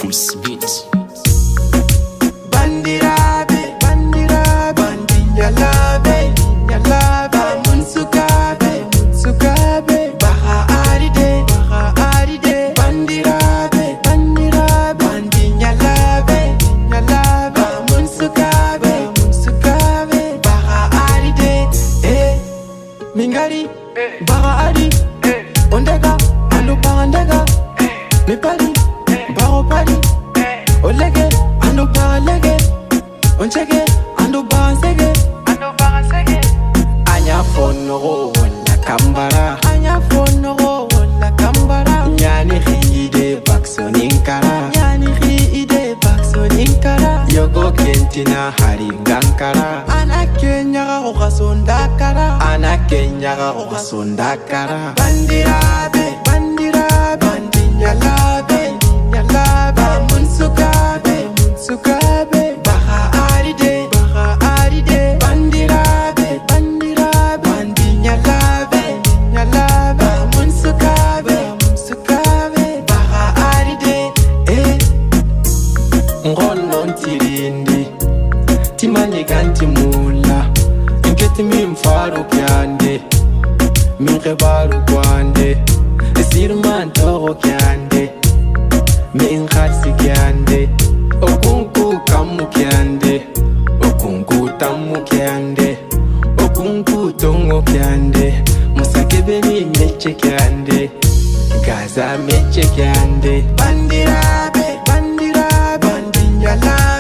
Pulse Beat. Bandirabe, bandirabe, bandinyalabe, nyalabe, munsukabe, munsukabe, baha aride, bandirabe, bandirabe, bandinyalabe, nyalabe, munsukabe, munsukabe, baha aride, mingari, baha ari, ondega, ando parandega, me pali, baro pali, olege, ando paralege, onchege, ando baransege, anya fonoro la kambara, anya fonoro la kambara, nyani ide baksoninkara, nyani ide baksoninkara, yogo kentina hari gankara, ana kenya ogasondakara, ana kenya ogasondakara, bandirabe, bandirabe, bandinyalabe, nyalabe, munsukabe, munsukabe, baha aride, bandirabe, bandirabe, bandinyalabe, nyalabe, munsukabe, munsukabe, baha aride, ngono ntirindi, timaniganti mula, inketi mimfaru kyande, minkebaru kwande, sirman toro kyande, minkhasi kyande, okunku kamu kyande, okunku tamu kyande, okunku tongo kyande, musakebeni meche kyande, gaza meche kyande, bandirabe, bandirabe, bandinyala